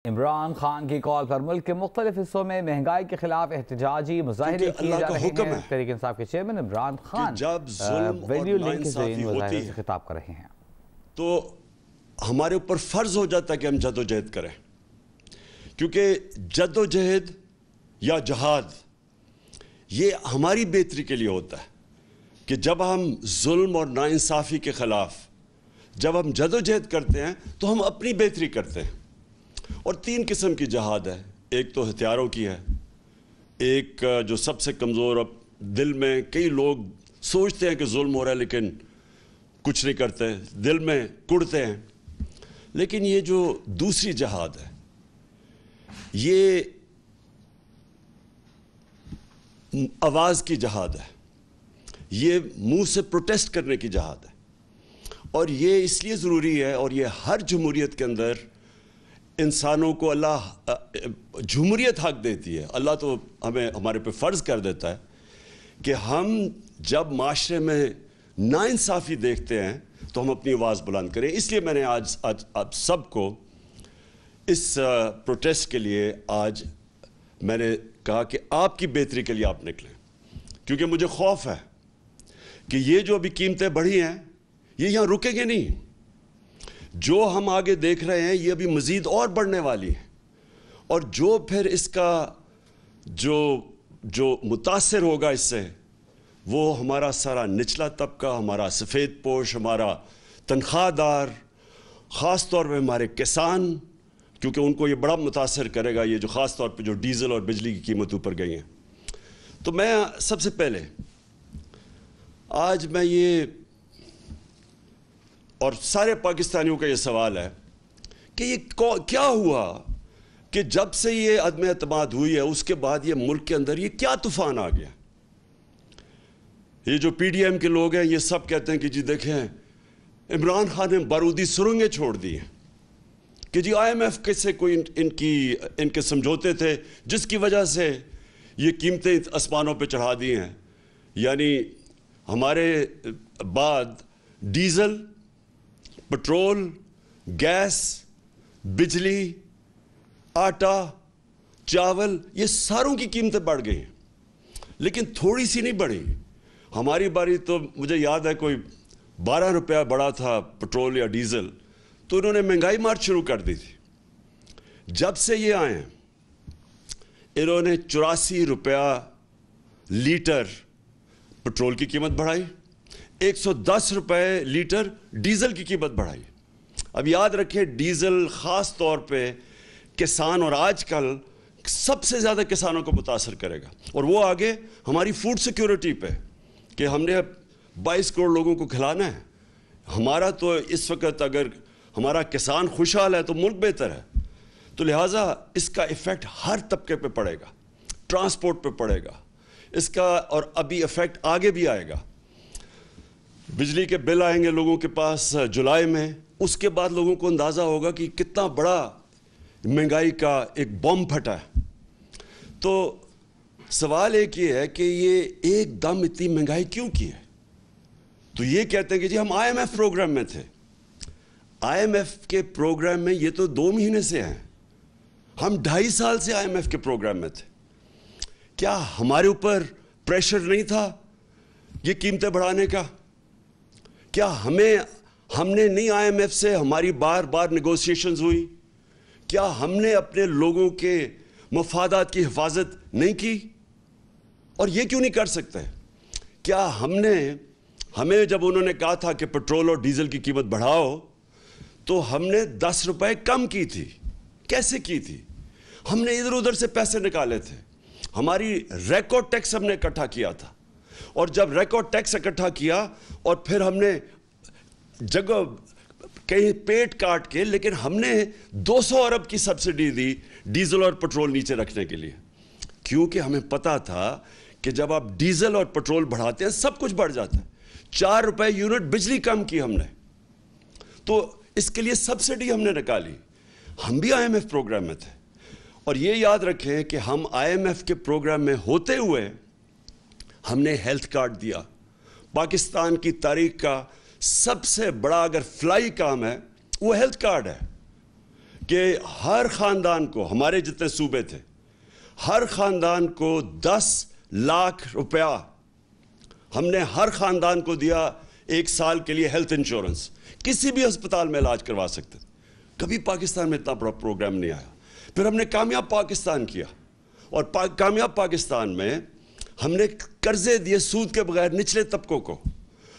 عمران خان کی کال پر ملک کے مختلف حصوں میں مہنگائی کے خلاف احتجاجی مظاہرے کیے جا رہے ہیں۔ تحریک انصاف کے chairman Imran Khan video link کے ذریعے مظاہرے سے خطاب کر رہے ہیں۔ تو ہمارے اوپر فرض ہو جاتا ہے کہ ہم جد و جہد کریں، کیونکہ جد و جہد یا جہاد یہ ہماری بہتری کے لیے ہوتا ہے کہ جب ہم ظلم اور ناانصافی کے خلاف جب ہم جد و جہد کرتے ہیں تو ہم اپنی بہتری کرتے ہیں۔ اور تین قسم کی جہاد ہے، ایک تو ہتھیاروں کی ہے، ایک جو سب سے کمزور، اب دل میں کئی لوگ سوچتے ہیں کہ ظلم ہو رہا ہے لیکن کچھ نہیں کرتے، دل میں کڑتے ہیں، لیکن یہ جو دوسری جہاد ہے یہ آواز کی جہاد ہے، یہ منہ سے پروٹیسٹ کرنے کی جہاد ہے، اور یہ اس لیے ضروری ہے، اور یہ ہر جمہوریت کے اندر انسانوں کو اللہ جمہوریت حق دیتی ہے۔ اللہ تو ہمیں ہمارے پہ فرض کر دیتا ہے کہ ہم جب معاشرے میں ناانصافی دیکھتے ہیں تو ہم اپنی آواز بلند کریں۔ اس لیے میں نے آج آپ سب کو اس پروٹیسٹ کے لیے آج میں نے کہا کہ آپ کی بہتری کے لیے آپ نکلیں، کیونکہ مجھے خوف ہے کہ یہ جو ابھی قیمتیں بڑھی ہیں یہ یہاں رکیں گے نہیں، جو ہم آگے دیکھ رہے ہیں یہ ابھی مزید اور بڑھنے والی ہیں، اور جو پھر اس کا جو متاثر ہوگا اس سے وہ ہمارا سارا نچلا طبقہ، ہمارا سفید پوش، ہمارا تنخواہ دار، خاص طور پہ ہمارے کسان، کیونکہ ان کو یہ بڑا متاثر کرے گا، یہ جو خاص طور پہ جو ڈیزل اور بجلی کی قیمت اوپر گئی ہیں۔ تو میں سب سے پہلے آج میں یہ، اور سارے پاکستانیوں کا یہ سوال ہے کہ یہ کیا ہوا کہ جب سے یہ عدم اعتماد ہوئی ہے اس کے بعد یہ ملک کے اندر یہ کیا طوفان آ گیا؟ یہ جو پی ڈی ایم کے لوگ ہیں یہ سب کہتے ہیں کہ جی دیکھیں عمران خان نے بارودی سرنگیں چھوڑ دی ہیں، کہ جی آئی ایم ایف سے کوئی ان کے سمجھوتے تھے جس کی وجہ سے یہ قیمتیں آسمانوں پہ چڑھا دی ہیں۔ یعنی ہمارے بعد ڈیزل، پٹرول، گیس، بجلی، آٹا، چاول، یہ ساروں کی قیمتیں بڑھ گئی ہیں، لیکن تھوڑی سی نہیں بڑھی۔ ہماری باری تو مجھے یاد ہے کوئی 12 روپیہ بڑا تھا پٹرول یا ڈیزل، تو انہوں نے مہنگائی مار شروع کر دی تھی۔ جب سے یہ آئے ہیں انہوں نے 84 روپیہ لیٹر پٹرول کی قیمت بڑھائی، 110 روپے لیٹر ڈیزل کی قیمت بڑھائی۔ اب یاد رکھیں ڈیزل خاص طور پہ کسان، اور آج کل سب سے زیادہ کسانوں کو متاثر کرے گا، اور وہ آگے ہماری فوڈ سیکیورٹی پہ، کہ ہم نے 22 کروڑ لوگوں کو کھلانا ہے۔ ہمارا تو اس وقت اگر ہمارا کسان خوشحال ہے تو ملک بہتر ہے، تو لہٰذا اس کا ایفیکٹ ہر طبقے پہ پڑے گا، ٹرانسپورٹ پہ پڑے گا اس کا، اور ابھی ایفیکٹ آگے بھی آئے گا۔ بجلی کے بل آئیں گے لوگوں کے پاس جولائی میں، اس کے بعد لوگوں کو اندازہ ہوگا کہ کتنا بڑا مہنگائی کا ایک بم پھٹا ہے۔ تو سوال ایک یہ ہے کہ یہ ایک دم اتنی مہنگائی کیوں کی ہے؟ تو یہ کہتے ہیں کہ جی ہم آئی ایم ایف پروگرام میں تھے۔ آئی ایم ایف کے پروگرام میں یہ تو 2 مہینے سے ہیں، ہم 2.5 سال سے آئی ایم ایف کے پروگرام میں تھے۔ کیا ہمارے اوپر پریشر نہیں تھا یہ قیمتیں بڑھانے کا؟ کیا ہم نے نہیں آئی ایم ایف سے ہماری بار بار نیگوسیشنز ہوئی؟ کیا ہم نے اپنے لوگوں کے مفادات کی حفاظت نہیں کی؟ اور یہ کیوں نہیں کر سکتے؟ کیا ہمیں جب انہوں نے کہا تھا کہ پٹرول اور ڈیزل کی قیمت بڑھاؤ تو ہم نے 10 روپے کم کی تھی؟ کیسے کی تھی؟ ہم نے ادھر ادھر سے پیسے نکالے تھے، ہماری ریکارڈ ٹیکس ہم نے اکٹھا کیا تھا، اور جب ریکارڈ ٹیکس اکٹھا کیا اور پھر ہم نے جگہ کہیں پیٹ کاٹ کے، لیکن ہم نے 200 ارب کی سبسڈی دی ڈیزل اور پٹرول نیچے رکھنے کے لیے، کیونکہ ہمیں پتا تھا کہ جب آپ ڈیزل اور پٹرول بڑھاتے ہیں سب کچھ بڑھ جاتا ہے۔ 4 روپے یونٹ بجلی کم کی ہم نے، تو اس کے لیے سبسڈی ہم نے نکالی۔ ہم بھی آئی ایم ایف پروگرام میں تھے، اور یہ یاد رکھیں کہ ہم آئی ایم ایف کے پروگرام میں ہوتے ہوئے ہم نے ہیلتھ کارڈ دیا۔ پاکستان کی تاریخ کا سب سے بڑا اگر فلائی کام ہے وہ ہیلتھ کارڈ ہے، کہ ہر خاندان کو, ہمارے جتنے صوبے تھے, ہر خاندان کو 10 لاکھ روپیہ ہم نے ہر خاندان کو دیا 1 سال کے لیے ہیلتھ انشورنس. کسی بھی ہسپتال میں علاج کروا سکتے. کبھی پاکستان میں اتنا بڑا پروگرام نہیں آیا. پھر ہم نے کامیاب پاکستان کیا, اور کامیاب پاکستان میں ہم نے قرضے دیے سود کے بغیر نچلے طبقوں کو.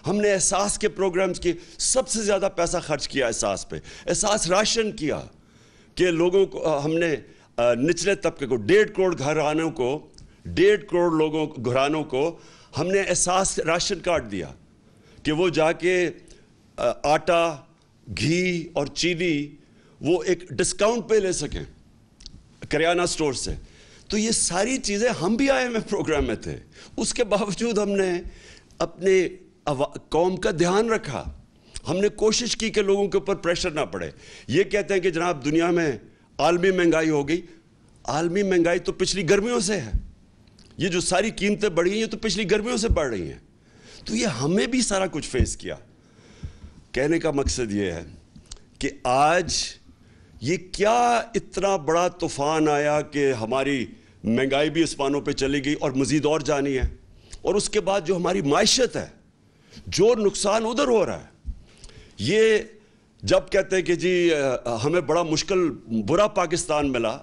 ہم نے احساس کے پروگرامز کی سب سے زیادہ پیسہ خرچ کیا احساس پہ. احساس راشن کیا کہ لوگوں کو, ہم نے نچلے طبقے کو 1.5 کروڑ گھرانوں کو, 1.5 کروڑ گھرانوں کو ہم نے احساس راشن کارڈ دیا کہ وہ جا کے آٹا, گھی اور چینی وہ ایک ڈسکاؤنٹ پہ لے سکیں کریانہ سٹور سے. تو یہ ساری چیزیں ہم بھی آئے ہوئے پروگرام میں تھے. اس کے باوجود ہم نے اپنے قوم کا دھیان رکھا. ہم نے کوشش کی کہ لوگوں کے اوپر پریشر نہ پڑے. یہ کہتے ہیں کہ جناب دنیا میں عالمی مہنگائی ہو گئی. عالمی مہنگائی تو پچھلی گرمیوں سے ہے. یہ جو ساری قیمتیں بڑھی ہیں یہ تو پچھلی گرمیوں سے بڑھ رہی ہیں. تو یہ ہمیں بھی سارا کچھ فیس کیا. کہنے کا مقصد یہ ہے کہ آج یہ کیا اتنا بڑا طوفان آیا کہ ہماری مہنگائی بھی اسمانوں پہ چلی گئی اور مزید اور جانی ہے. اور اس کے بعد جو ہماری معیشت ہے, جو نقصان ادھر ہو رہا ہے. یہ جب کہتے ہیں کہ جی ہمیں بڑا مشکل برا پاکستان ملا,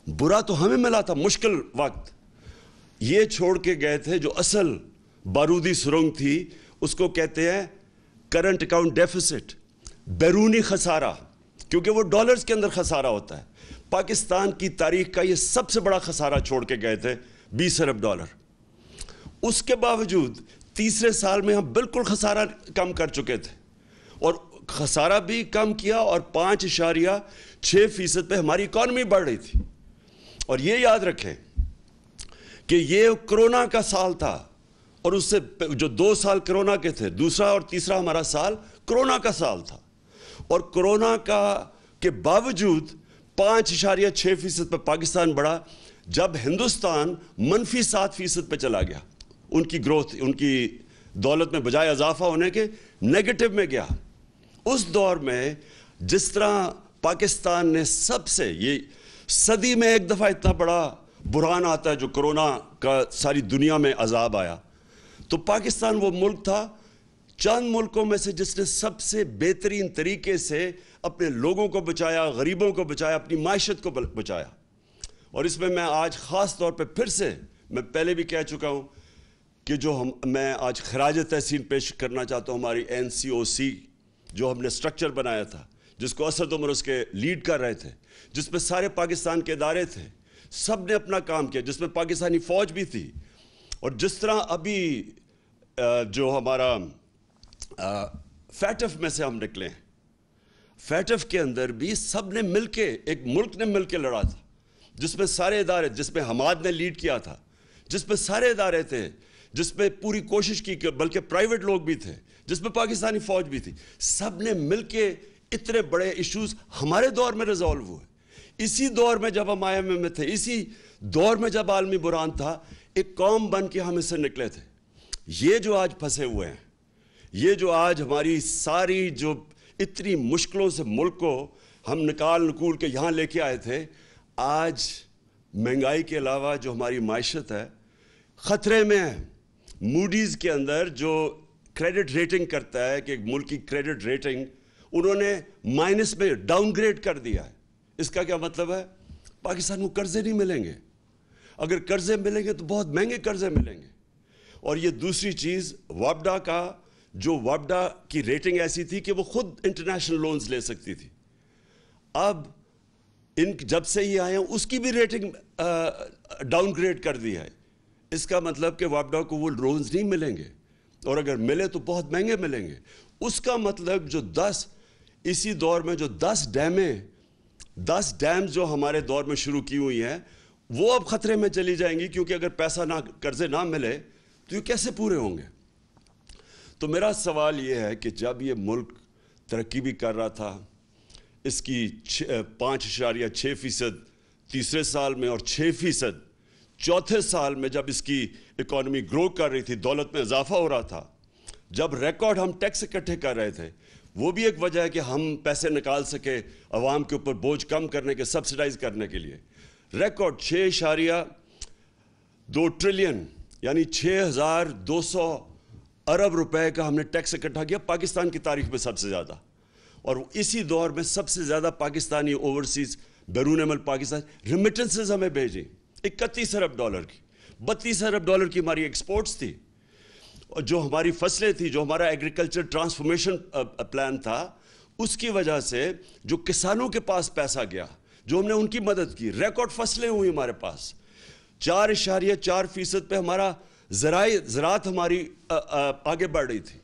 برا تو ہمیں ملا تھا مشکل وقت. یہ چھوڑ کے گئے تھے جو اصل بارودی سرنگ تھی, اس کو کہتے ہیں کرنٹ اکاؤنٹ ڈیفیسٹ, بیرونی خسارہ, کیونکہ وہ ڈالرز کے اندر خسارہ ہوتا ہے. پاکستان کی تاریخ کا یہ سب سے بڑا خسارہ چھوڑ کے گئے تھے, 20 ارب ڈالر. اس کے باوجود تیسرے سال میں ہم بالکل خسارہ کم کر چکے تھے, اور خسارہ بھی کم کیا, اور 5.6% پہ ہماری اکانومی بڑھ رہی تھی. اور یہ یاد رکھیں کہ یہ کرونا کا سال تھا, اور اس سے جو 2 سال کرونا کے تھے, دوسرا اور تیسرا ہمارا سال کرونا کا سال تھا. اور کرونا کا کے باوجود 5.6% پہ پاکستان بڑھا, جب ہندوستان -7% پہ چلا گیا. ان کی گروتھ, ان کی دولت میں بجائے اضافہ ہونے کے نیگیٹو میں گیا. اس دور میں جس طرح پاکستان نے سب سے, یہ صدی میں ایک دفعہ اتنا بڑا بحران آتا ہے جو کرونا کا ساری دنیا میں عذاب آیا, تو پاکستان وہ ملک تھا چند ملکوں میں سے جس نے سب سے بہترین طریقے سے اپنے لوگوں کو بچایا, غریبوں کو بچایا, اپنی معیشت کو بچایا. اور اس میں میں آج خاص طور پہ پھر سے, میں پہلے بھی کہہ چکا ہوں کہ جو میں آج خراج تحسین پیش کرنا چاہتا ہوں ہماری NCOC جو ہم نے سٹرکچر بنایا تھا, جس کو اسد عمر اس کے لیڈ کر رہے تھے, جس میں سارے پاکستان کے ادارے تھے, سب نے اپنا کام کیا, جس میں پاکستانی فوج بھی تھی. اور جس طرح ابھی جو ہمارا فیٹف میں سے ہم نکلے ہیں, فیٹف کے اندر بھی سب نے مل کے, ایک ملک نے مل کے لڑا تھا, جس میں سارے ادارے, جس میں حماد نے لیڈ کیا تھا, جس میں سارے ادارے تھے, جس میں پوری کوشش کی, بلکہ پرائیویٹ لوگ بھی تھے, جس میں پاکستانی فوج بھی تھی. سب نے مل کے اتنے بڑے ایشوز ہمارے دور میں ریزالو ہوئے. اسی دور میں جب ہم IMF میں تھے, اسی دور میں جب عالمی بحران تھا, ایک قوم بن کے ہم اس سے نکلے تھے. یہ جو آج پھنسے ہوئے ہیں, یہ جو آج ہماری ساری جو اتنی مشکلوں سے ملک کو ہم نکول کے یہاں لے کے آئے تھے, آج مہنگائی کے علاوہ جو ہماری معیشت ہے خطرے میں ہے. موڈیز کے اندر جو کریڈٹ ریٹنگ کرتا ہے کہ ایک ملک کی کریڈٹ ریٹنگ انہوں نے مائنس میں ڈاؤن گریڈ کر دیا ہے. اس کا کیا مطلب ہے؟ پاکستان کو قرضے نہیں ملیں گے. اگر قرضے ملیں گے تو بہت مہنگے قرضے ملیں گے. اور یہ دوسری چیز, وابڈا کا جو وابڈا کی ریٹنگ ایسی تھی کہ وہ خود انٹرنیشنل لونز لے سکتی تھی, اب جب سے یہ آئے ہیں اس کی بھی ریٹنگ ڈاؤن گریڈ کر دی ہے. اس کا مطلب کہ وابڈا کو وہ لونز نہیں ملیں گے, اور اگر ملے تو بہت مہنگے ملیں گے. اس کا مطلب جو 10 اسی دور میں جو 10 ڈیم جو ہمارے دور میں شروع کی ہوئی ہیں وہ اب خطرے میں چلی جائیں گی, کیونکہ اگر پیسہ نہ, قرضے نہ ملے تو یہ کیسے پورے ہوں گے. تو میرا سوال یہ ہے کہ جب یہ ملک ترقی بھی کر رہا تھا, اس کی 5.6% تیسرے سال میں اور 6% چوتھے سال میں جب اس کی اکانومی گرو کر رہی تھی, دولت میں اضافہ ہو رہا تھا, جب ریکارڈ ہم ٹیکس اکٹھے کر رہے تھے, وہ بھی ایک وجہ ہے کہ ہم پیسے نکال سکے عوام کے اوپر بوجھ کم کرنے کے, سبسیڈائز کرنے کے لیے. ریکارڈ 6.2 ٹریلین یعنی 6,200 ارب روپے کا ہم نے ٹیکس اکٹھا کیا, پاکستان کی تاریخ میں سب سے زیادہ. اور اسی دور میں سب سے زیادہ پاکستانی اوورسیز بیرون ملک پاکستان ریمیٹنسز ہمیں بھیجیں 31 ارب ڈالر کی. 32 ارب ڈالر کی ہماری ایکسپورٹس تھی. اور جو ہماری فصلیں تھی, جو ہمارا ایگریکلچر ٹرانسفارمیشن پلان تھا, اس کی وجہ سے جو کسانوں کے پاس پیسہ گیا, جو ہم نے ان کی مدد کی, ریکارڈ فصلیں ہوئی ہمارے پاس. 4.4% پہ ہمارا زراعت ہماری آگے بڑھ رہی تھی.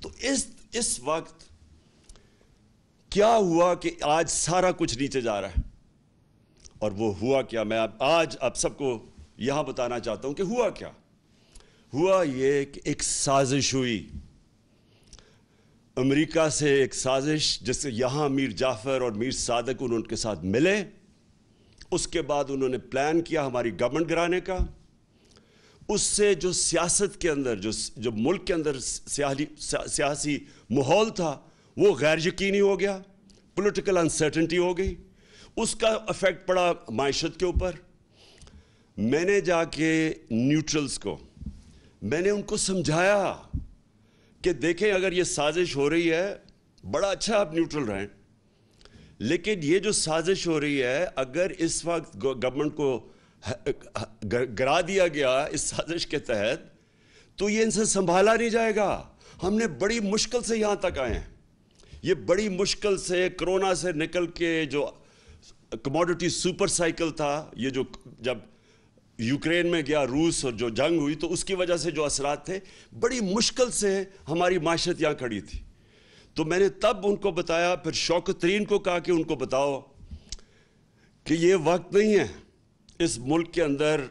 تو اس وقت کیا ہوا کہ آج سارا کچھ نیچے جا رہا ہے. اور وہ ہوا کیا, میں آج آپ سب کو یہاں بتانا چاہتا ہوں کہ ہوا کیا. ہوا یہ کہ ایک سازش ہوئی امریکہ سے, ایک سازش جس سے یہاں میر جعفر اور میر صادق انہوں ان کے ساتھ ملے. اس کے بعد انہوں نے پلان کیا ہماری گورنمنٹ گرانے کا. اس سے جو سیاست کے اندر, جو ملک کے اندر سیاسی ماحول تھا, وہ غیر یقینی ہو گیا, پولیٹیکل انسرٹنٹی ہو گئی. اس کا افیکٹ پڑا معیشت کے اوپر. میں نے جا کے نیوٹرلز کو, میں نے ان کو سمجھایا کہ دیکھیں اگر یہ سازش ہو رہی ہے, بڑا اچھا آپ نیوٹرل رہیں, لیکن یہ جو سازش ہو رہی ہے اگر اس وقت گورنمنٹ کو گرا دیا گیا اس سازش کے تحت, تو یہ ان سے سنبھالا نہیں جائے گا. ہم نے بڑی مشکل سے یہاں تک آئے ہیں. یہ بڑی مشکل سے کرونا سے نکل کے جو کموڈٹی سپر سائیکل تھا, یہ جو جب یوکرین میں گیا روس اور جو جنگ ہوئی تو اس کی وجہ سے جو اثرات تھے, بڑی مشکل سے ہماری معیشت یہاں کھڑی تھی. تو میں نے تب ان کو بتایا, پھر شوکت ترین کو کہا کہ ان کو بتاؤ کہ یہ وقت نہیں ہے اس ملک کے اندر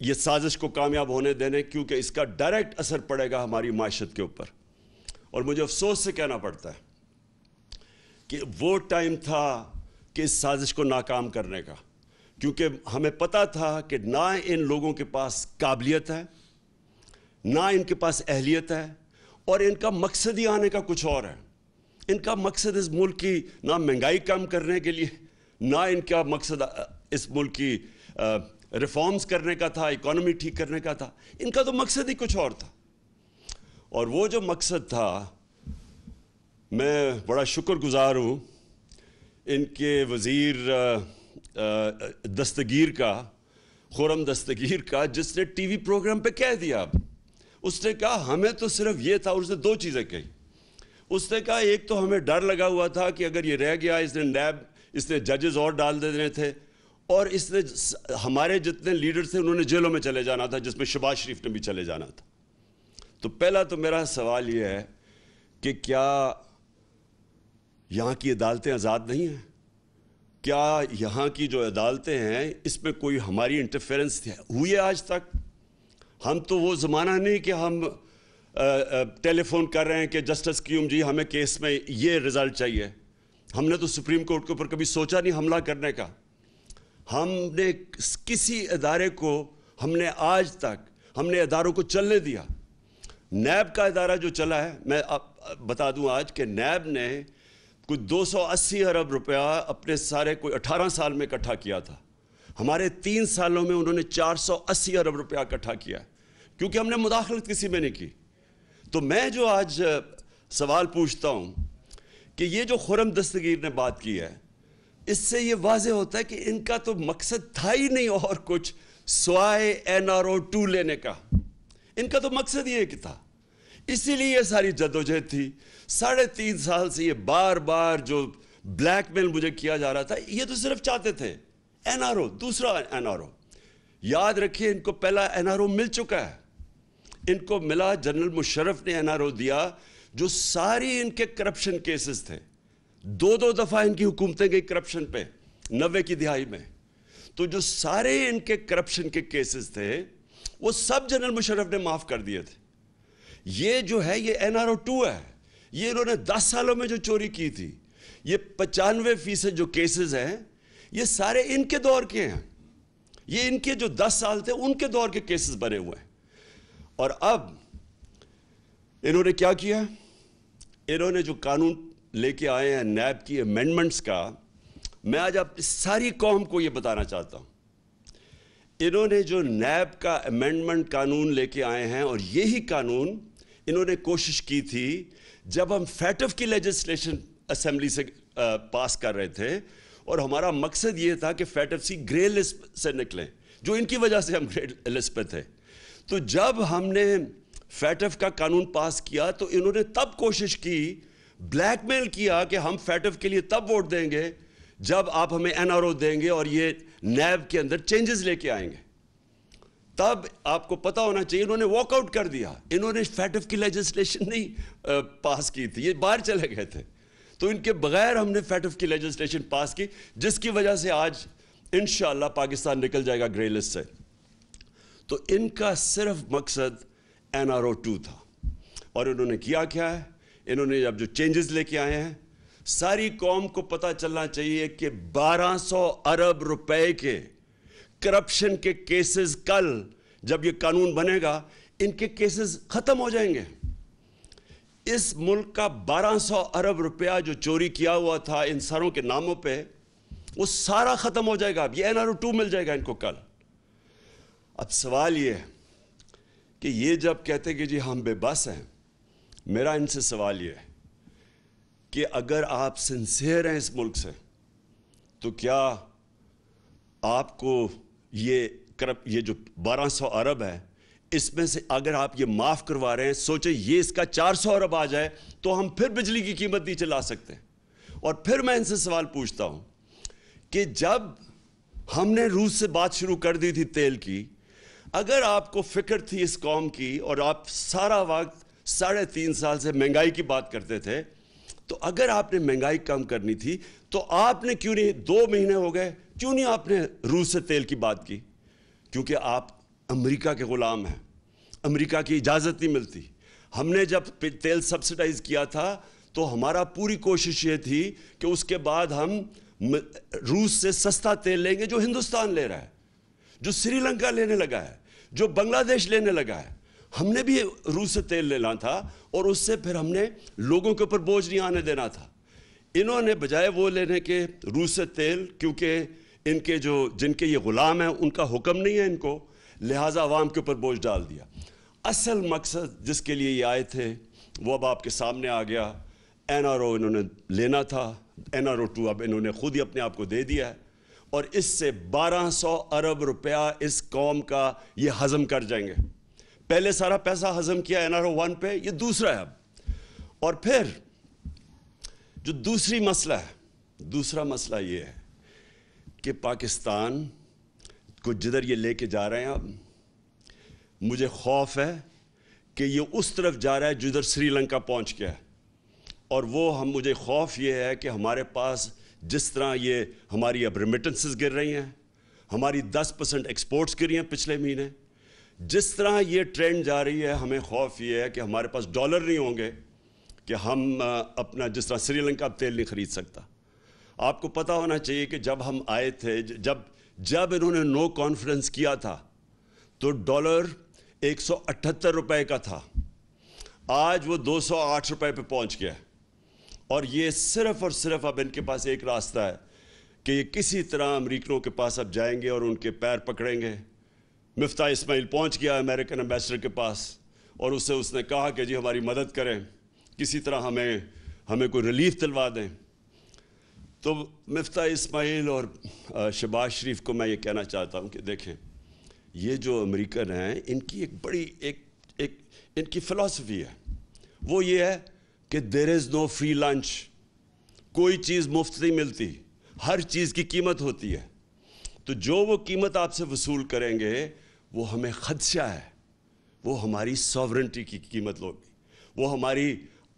یہ سازش کو کامیاب ہونے دینے, کیونکہ اس کا ڈائریکٹ اثر پڑے گا ہماری معیشت کے اوپر. اور مجھے افسوس سے کہنا پڑتا ہے کہ وہ ٹائم تھا کہ اس سازش کو ناکام کرنے کا, کیونکہ ہمیں پتہ تھا کہ نہ ان لوگوں کے پاس قابلیت ہے, نہ ان کے پاس اہلیت ہے, اور ان کا مقصد ہی آنے کا کچھ اور ہے. ان کا مقصد اس ملک کی نہ مہنگائی کم کرنے کے لیے, نہ ان کا مقصد اس ملک کی ریفارمز کرنے کا تھا, اکانومی ٹھیک کرنے کا تھا. ان کا تو مقصد ہی کچھ اور تھا. اور وہ جو مقصد تھا, میں بڑا شکر گزار ہوں ان کے وزیر دستگیر کا, خرم دستگیر کا, جس نے ٹی وی پروگرام پہ کہہ دیا. اس نے کہا ہمیں تو صرف یہ تھا, اور اس نے دو چیزیں کہی. اس نے کہا ایک تو ہمیں ڈر لگا ہوا تھا کہ اگر یہ رہ گیا, اس نے نیب, اس نے ججز اور ڈال دینے تھے, اور اس نے ہمارے جتنے لیڈر تھے انہوں نے جیلوں میں چلے جانا تھا, جس میں شہباز شریف نے بھی چلے جانا تھا. تو پہلا تو میرا سوال یہ ہے کہ کیا یہاں کی عدالتیں آزاد نہیں ہیں؟ کیا یہاں کی جو عدالتیں ہیں اس میں کوئی ہماری انٹرفیرنس ہوئی ہے آج تک؟ ہم تو وہ زمانہ نہیں کہ ہم ٹیلی فون کر رہے ہیں کہ جسٹس کیوم جی ہمیں کیس میں یہ رزلٹ چاہیے. ہم نے تو سپریم کورٹ کے اوپر کبھی سوچا نہیں حملہ کرنے کا. ہم نے کسی ادارے کو, ہم نے آج تک ہم نے اداروں کو چلنے دیا. نیب کا ادارہ جو چلا ہے, میں بتا دوں آج کہ نیب نے کوئی 280 ارب روپیہ اپنے سارے کوئی 18 سال میں اکٹھا کیا تھا. ہمارے 3 سالوں میں انہوں نے 480 ارب روپیہ اکٹھا کیا, کیونکہ ہم نے مداخلت کسی میں نہیں کی. تو میں جو آج سوال پوچھتا ہوں کہ یہ جو خرم دستگیر نے بات کی ہے, اس سے یہ واضح ہوتا ہے کہ ان کا تو مقصد تھا ہی نہیں اور کچھ سوائے NRO2 لینے کا. ان کا تو مقصد یہ تھا. اسی لیے یہ ساری جدوجہد تھی. 3.5 سال سے یہ بار بار جو بلیک میل مجھے کیا جا رہا تھا, یہ تو صرف چاہتے تھے NRO, دوسرا NRO. یاد رکھیے ان کو پہلا NRO مل چکا ہے. ان کو ملا, جنرل مشرف نے NRO دیا, جو ساری ان کے کرپشن کیسز تھے. 2 دفعہ ان کی حکومتیں گئی کرپشن پہ 90 کی دہائی میں. تو جو سارے ان کے کرپشن کے کیسز تھے وہ سب جنرل مشرف نے معاف کر دیے تھے. یہ جو ہے یہ NRO2 ہے. یہ انہوں نے 10 سالوں میں جو چوری کی تھی, یہ 95% جو کیسز ہیں یہ سارے ان کے دور کے ہیں. یہ ان کے جو 10 سال تھے ان کے دور کے کیسز بنے ہوئے ہیں. اور اب انہوں نے کیا کیا, انہوں نے جو قانون لے کے آئے ہیں نیب کی امینڈمنٹس کا، میں آج آپ ساری قوم کو یہ بتانا چاہتا ہوں، انہوں نے جو نیب کا امینڈمنٹ قانون لے کے آئے ہیں، اور یہی قانون انہوں نے کوشش کی تھی جب ہم فیٹف کی لیجسلیشن اسمبلی سے پاس کر رہے تھے، اور ہمارا مقصد یہ تھا کہ فیٹف سی گرے لسٹ سے نکلیں، جو ان کی وجہ سے ہم گرے لسٹ پہ تھے۔ تو جب ہم نے فیٹف کا قانون پاس کیا تو انہوں نے تب کوشش کی، بلیک میل کیا کہ ہم فیٹف کے لیے تب ووٹ دیں گے جب آپ ہمیں این آر او دیں گے اور یہ نیب کے اندر چینجز لے کے آئیں گے۔ تب آپ کو پتا ہونا چاہیے انہوں نے واک آؤٹ کر دیا، انہوں نے فیٹف کی لیجسلیشن نہیں پاس کی تھی، یہ باہر چلے گئے تھے۔ تو ان کے بغیر ہم نے فیٹف کی لیجسلیشن پاس کی، جس کی وجہ سے آج انشاءاللہ پاکستان نکل جائے گا گرے لسٹ سے۔ تو ان کا صرف مقصد NRO2 تھا، اور انہوں نے کیا کیا ہے؟ انہوں نے اب جو چینجز لے کے آئے ہیں، ساری قوم کو پتہ چلنا چاہیے کہ 1200 ارب روپے کے کرپشن کے کیسز کل جب یہ قانون بنے گا ان کے کیسز ختم ہو جائیں گے۔ اس ملک کا 1200 ارب روپیہ جو چوری کیا ہوا تھا ان سروں کے ناموں پہ، وہ سارا ختم ہو جائے گا، اب یہ NRO2 مل جائے گا ان کو کل۔ اب سوال یہ ہے کہ یہ جب کہتے کہ جی ہم بے بس ہیں، میرا ان سے سوال یہ ہے کہ اگر آپ سنسیئر ہیں اس ملک سے، تو کیا آپ کو یہ جو 1200 ارب ہے، اس میں سے اگر آپ یہ معاف کروا رہے ہیں، سوچیں یہ اس کا 400 ارب آ جائے تو ہم پھر بجلی کی قیمت نیچے لا سکتے ہیں۔ اور پھر میں ان سے سوال پوچھتا ہوں کہ جب ہم نے روس سے بات شروع کر دی تھی تیل کی، اگر آپ کو فکر تھی اس قوم کی اور آپ سارا وقت 3.5 سال سے مہنگائی کی بات کرتے تھے، تو اگر آپ نے مہنگائی کم کرنی تھی تو آپ نے کیوں نہیں 2 مہینے ہو گئے، کیوں نہیں آپ نے روس سے تیل کی بات کی؟ کیونکہ آپ امریکہ کے غلام ہیں، امریکہ کی اجازت نہیں ملتی۔ ہم نے جب تیل سبسڈائز کیا تھا تو ہمارا پوری کوشش یہ تھی کہ اس کے بعد ہم روس سے سستا تیل لیں گے جو ہندوستان لے رہا ہے، جو سری لنکا لینے لگا ہے، جو بنگلہ دیش لینے لگا ہے۔ ہم نے بھی روس سے تیل لینا تھا، اور اس سے پھر ہم نے لوگوں کے اوپر بوجھ نہیں آنے دینا تھا۔ انہوں نے بجائے وہ لینے کے روس سے تیل، کیونکہ ان کے جن کے یہ غلام ہیں ان کا حکم نہیں ہے ان کو، لہٰذا عوام کے اوپر بوجھ ڈال دیا۔ اصل مقصد جس کے لیے یہ آئے تھے وہ اب آپ کے سامنے آ گیا۔ NRO انہوں نے لینا تھا، NRO2 اب انہوں نے خود ہی اپنے آپ کو دے دیا ہے، اور اس سے 1200 ارب روپیہ اس قوم کا یہ ہضم کر جائیں گے۔ پہلے سارا پیسہ ہضم کیا NRO1 پہ، یہ دوسرا ہے اب۔ اور پھر جو دوسرا مسئلہ یہ ہے کہ پاکستان کو جدھر یہ لے کے جا رہے ہیں، اب مجھے خوف ہے کہ یہ اس طرف جا رہا ہے جدھر سری لنکا پہنچ گیا ہے، اور مجھے خوف یہ ہے کہ ہمارے پاس جس طرح یہ ہماری اب ریمیٹنسز گر رہی ہیں، ہماری 10% ایکسپورٹس گری ہیں پچھلے مہینے، جس طرح یہ ٹرینڈ جا رہی ہے، ہمیں خوف یہ ہے کہ ہمارے پاس ڈالر نہیں ہوں گے کہ ہم اپنا، جس طرح سری لنکا اب تیل نہیں خرید سکتا۔ آپ کو پتہ ہونا چاہیے کہ جب ہم آئے تھے، جب انہوں نے نو کانفرنس کیا تھا تو ڈالر 178 روپے کا تھا، آج وہ 208 روپے پہ پہنچ گیا۔ اور یہ صرف اور صرف اب ان کے پاس ایک راستہ ہے کہ یہ کسی طرح امریکنوں کے پاس اب جائیں گے اور ان کے پیر پکڑیں گے۔ مفتاح اسماعیل پہنچ گیا امریکن ایمبیسڈر کے پاس، اور اس نے کہا کہ جی ہماری مدد کریں، کسی طرح ہمیں کوئی ریلیف دلوا دیں۔ تو مفتاح اسماعیل اور شہباز شریف کو میں یہ کہنا چاہتا ہوں کہ دیکھیں، یہ جو امریکن ہیں ان کی ایک بڑی ان کی فلسفی ہے، وہ یہ ہے کہ دیر از نو فری لنچ، کوئی چیز مفت نہیں ملتی، ہر چیز کی قیمت ہوتی ہے۔ تو جو وہ قیمت آپ سے وصول کریں گے وہ ہمیں خدشہ ہے، وہ ہماری ساورنٹی کی قیمت ہوگی، وہ ہماری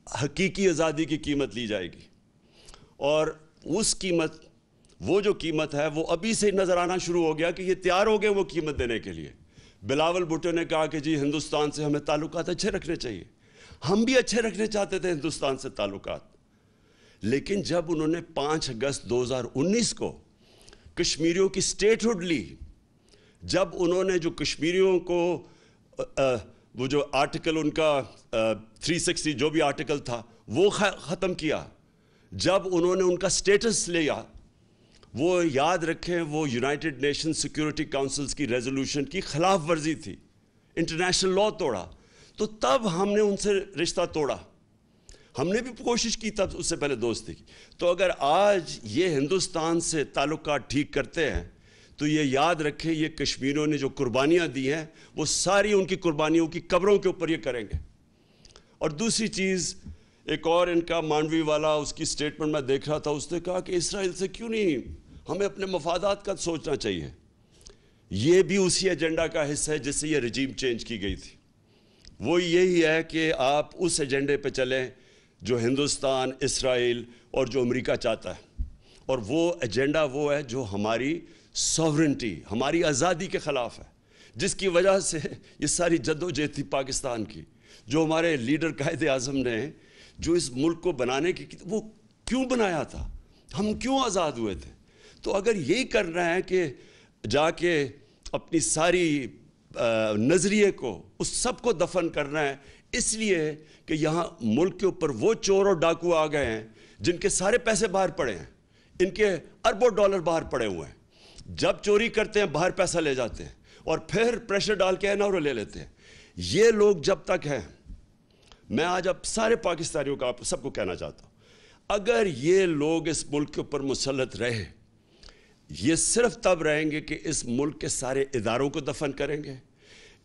حقیقی آزادی کی قیمت لی جائے گی۔ اور وہ جو قیمت ہے وہ ابھی سے نظر آنا شروع ہو گیا کہ یہ تیار ہو گئے وہ قیمت دینے کے لیے۔ بلاول بھٹو نے کہا کہ جی ہندوستان سے ہمیں تعلقات اچھے رکھنے چاہیے، ہم بھی اچھے رکھنے چاہتے تھے ہندوستان سے تعلقات، لیکن جب انہوں نے 5 اگست 2019 کو کشمیریوں کی سٹیٹ ہوڈ لی، جب انہوں نے جو کشمیریوں کو وہ جو آرٹیکل ان کا 360 جو بھی آرٹیکل تھا وہ ختم کیا. جب انہوں نے ان کا سٹیٹس لیا, وہ یاد رکھیں وہ یونائٹڈ نیشن سیکیورٹی کاؤنسلز کی ریزولوشن کی خلاف ورزی تھی, انٹرنیشنل لا توڑا, تو تب ہم نے ان سے رشتہ توڑا. ہم نے بھی کوشش کی تب اس سے پہلے دوستی کی. تو اگر آج یہ ہندوستان سے تعلقات ٹھیک کرتے ہیں تو یہ یاد رکھیں یہ کشمیریوں نے جو قربانیاں دی ہیں وہ ساری ان کی قربانیوں کی قبروں کے اوپر یہ کریں گے. اور دوسری چیز, ایک اور ان کا مانڈوی والا اس کی سٹیٹمنٹ میں دیکھ رہا تھا, اس نے کہا کہ اسرائیل سے کیوں نہیں, ہمیں اپنے مفادات کا سوچنا چاہیے. یہ بھی اسی ایجنڈا کا حصہ ہے جس سے یہ رجیم چینج کی گئی تھی. وہ یہی ہے کہ آپ اس ایجنڈے پہ چلیں جو ہندوستان, اسرائیل اور جو امریکہ چاہتا ہے, اور وہ ایجنڈا وہ ہے جو ہماری سوورنٹی, ہماری آزادی کے خلاف ہے, جس کی وجہ سے یہ ساری جدوجہد تھی پاکستان کی, جو ہمارے لیڈر قائد اعظم نے جو اس ملک کو بنانے کی وہ کیوں بنایا تھا, ہم کیوں آزاد ہوئے تھے. تو اگر یہی کرنا ہے کہ جا کے اپنی ساری نظریے کو اس سب کو دفن کرنا ہے, اس لیے کہ یہاں ملک کے اوپر وہ چور اور ڈاکو آ گئے ہیں جن کے سارے پیسے باہر پڑے ہیں, ان کے اربوں ڈالر باہر پڑے ہوئے ہیں. جب چوری کرتے ہیں باہر پیسہ لے جاتے ہیں اور پھر پریشر ڈال کے اور لے لیتے ہیں. یہ لوگ جب تک ہیں, میں آج اب سارے پاکستانیوں کا آپ سب کو کہنا چاہتا ہوں, اگر یہ لوگ اس ملک کے اوپر مسلط رہے, یہ صرف تب رہیں گے کہ اس ملک کے سارے اداروں کو دفن کریں گے,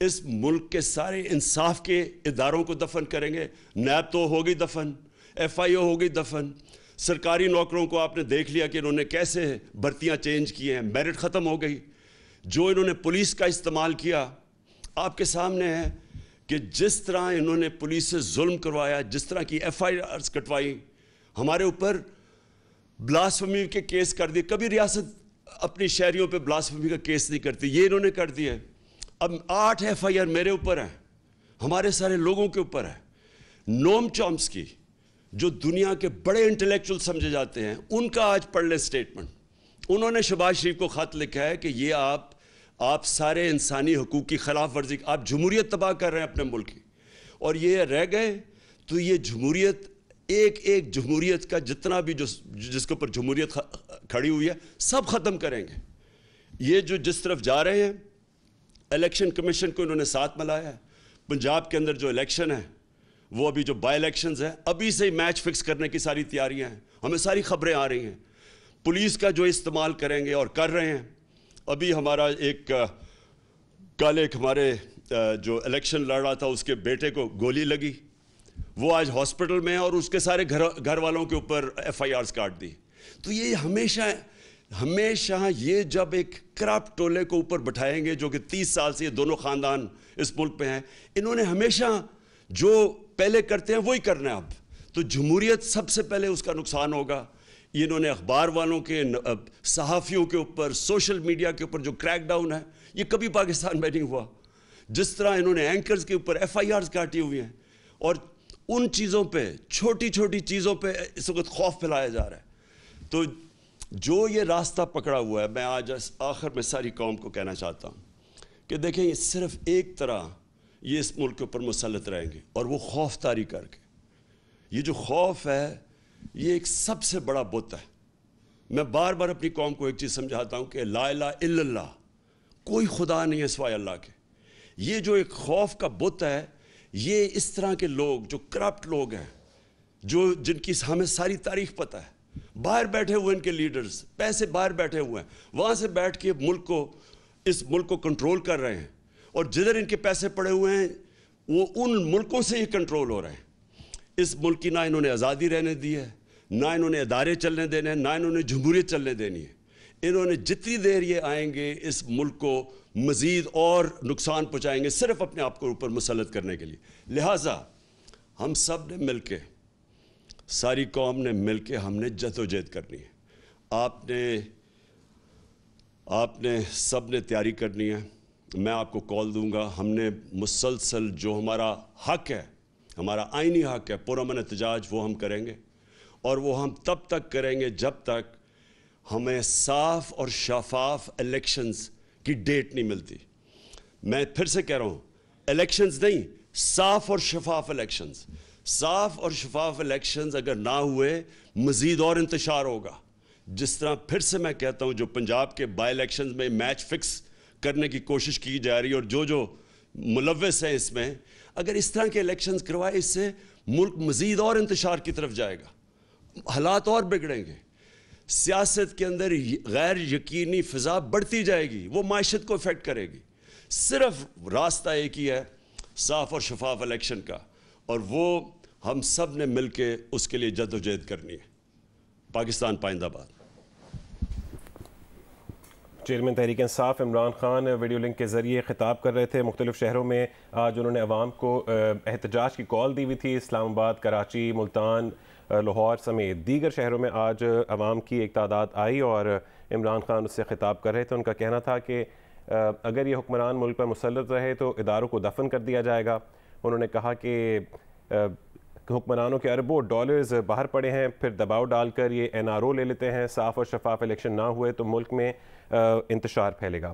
اس ملک کے سارے انصاف کے اداروں کو دفن کریں گے. نیب تو ہو گئی دفن, ایف آئی او ہو گئی دفن, سرکاری نوکروں کو آپ نے دیکھ لیا کہ انہوں نے کیسے بھرتیاں چینج کی ہیں, میرٹ ختم ہو گئی. جو انہوں نے پولیس کا استعمال کیا آپ کے سامنے ہے کہ جس طرح انہوں نے پولیس سے ظلم کروایا, جس طرح کی ایف آئی آرز کٹوائی, ہمارے اوپر بلاسفمی کے کیس کر دیے. کبھی ریاست اپنی شہریوں پہ بلاسفمی کا کیس نہیں کرتی, یہ انہوں نے کر دیا. اب 8 ایف آئی آر میرے اوپر ہیں, ہمارے سارے لوگوں کے اوپر ہے. نوم چومسکی جو دنیا کے بڑے انٹلیکچول سمجھے جاتے ہیں, ان کا آج پڑھ لیں سٹیٹمنٹ. انہوں نے شہباز شریف کو خط لکھا ہے کہ یہ آپ سارے انسانی حقوق کی خلاف ورزی, آپ جمہوریت تباہ کر رہے ہیں اپنے ملک کی, اور یہ رہ گئے تو یہ جمہوریت, ایک جمہوریت کا جتنا بھی جس کے اوپر جمہوریت کھڑی ہوئی ہے سب ختم کریں گے. یہ جو جس طرف جا رہے ہیں, الیکشن کمیشن کو انہوں نے ساتھ ملایا ہے. پنجاب کے اندر جو الیکشن ہے وہ ابھی جو بائی الیکشنز ہیں, ابھی سے ہی میچ فکس کرنے کی ساری تیاریاں ہیں, ہمیں ساری خبریں آ رہی ہیں. پولیس کا جو استعمال کریں گے اور کر رہے ہیں. ابھی ہمارا کل ایک ہمارے جو الیکشن لڑ رہا تھا اس کے بیٹے کو گولی لگی, وہ آج ہاسپٹل میں ہے, اور اس کے سارے گھر والوں کے اوپر ایف آئی آرز کاٹ دی. تو یہ ہمیشہ یہ جب ایک کرپٹ ٹولے کو اوپر بٹھائیں گے, جو کہ 30 سال سے یہ دونوں خاندان اس ملک پہ ہیں, انہوں نے ہمیشہ جو پہلے کرتے ہیں وہی کرنا ہے. اب تو جمہوریت سب سے پہلے اس کا نقصان ہوگا. انہوں نے اخبار والوں کے, صحافیوں کے اوپر, سوشل میڈیا کے اوپر جو کریک ڈاؤن ہے یہ کبھی پاکستان میں نہیں ہوا. جس طرح انہوں نے اینکرز کے اوپر ایف آئی آرز کاٹی ہوئی ہیں, اور ان چیزوں پہ, چھوٹی چھوٹی چیزوں پہ اس وقت خوف پھیلایا جا رہا ہے. تو جو یہ راستہ پکڑا ہوا ہے, میں آج آخر میں ساری قوم کو کہنا چاہتا ہوں کہ دیکھیں یہ صرف ایک طرح یہ اس ملک کے اوپر مسلط رہیں گے, اور وہ خوف طاری کر کے. یہ جو خوف ہے یہ ایک سب سے بڑا بت ہے. میں بار بار اپنی قوم کو ایک چیز سمجھاتا ہوں کہ لا الہ الا اللہ, کوئی خدا نہیں ہے سوائے اللہ کے. یہ جو ایک خوف کا بت ہے, یہ اس طرح کے لوگ جو کرپٹ لوگ ہیں, جن کی ہمیں ساری تاریخ پتہ ہے, باہر بیٹھے ہوئے ان کے لیڈرز, پیسے باہر بیٹھے ہوئے ہیں, وہاں سے بیٹھ کے اس ملک کو کنٹرول کر رہے ہیں, اور جدھر ان کے پیسے پڑے ہوئے ہیں وہ ان ملکوں سے ہی کنٹرول ہو رہے ہیں. اس ملک کی نہ انہوں نے آزادی رہنے دی ہے, نہ انہوں نے ادارے چلنے دینے ہیں, نہ انہوں نے جمہوریت چلنے دینی ہے. انہوں نے جتنی دیر یہ آئیں گے اس ملک کو مزید اور نقصان پہنچائیں گے, صرف اپنے آپ کو اوپر مسلط کرنے کے لیے. لہٰذا ہم سب نے مل کے, ساری قوم نے مل کے ہم نے جدوجہد کرنی ہے. آپ نے سب نے تیاری کرنی ہے. میں آپ کو کال دوں گا. ہم نے مسلسل جو ہمارا حق ہے, ہمارا آئینی حق ہے پرامن احتجاج, وہ ہم کریں گے, اور وہ ہم تب تک کریں گے جب تک ہمیں صاف اور شفاف الیکشنز کی ڈیٹ نہیں ملتی. میں پھر سے کہہ رہا ہوں, الیکشنز نہیں, صاف اور شفاف الیکشنز. صاف اور شفاف الیکشنز اگر نہ ہوئے مزید اور انتشار ہوگا. جس طرح پھر سے میں کہتا ہوں جو پنجاب کے بائی الیکشنز میں میچ فکس کرنے کی کوشش کی جا رہی ہے اور جو ملوث ہیں اس میں, اگر اس طرح کے الیکشنز کروائے اس سے ملک مزید اور انتشار کی طرف جائے گا, حالات اور بگڑیں گے, سیاست کے اندر غیر یقینی فضا بڑھتی جائے گی, وہ معیشت کو افیکٹ کرے گی. صرف راستہ ایک ہی ہے صاف اور شفاف الیکشن کا, اور وہ ہم سب نے مل کے اس کے لیے جدوجہد کرنی ہے. پاکستان پائندہ باد. Chairman Tehreek Insaf Imran Khan video link کے ذریعے خطاب کر رہے تھے. مختلف شہروں میں آج انہوں نے عوام کو احتجاج کی کال دی ہوئی تھی. اسلام آباد, کراچی, ملتان, لاہور سمیت دیگر شہروں میں آج عوام کی ایک تعداد آئی اور عمران خان اس سے خطاب کر رہے تھے. ان کا کہنا تھا کہ اگر یہ حکمران ملک پر مسلط رہے تو اداروں کو دفن کر دیا جائے گا. انہوں نے کہا کہ حکمرانوں کے اربوں ڈالرز باہر پڑے ہیں, پھر دباؤ ڈال کر یہ NRO لے لیتے ہیں. صاف اور شفاف الیکشن نہ ہوئے تو ملک میں انتشار پھیلے گا.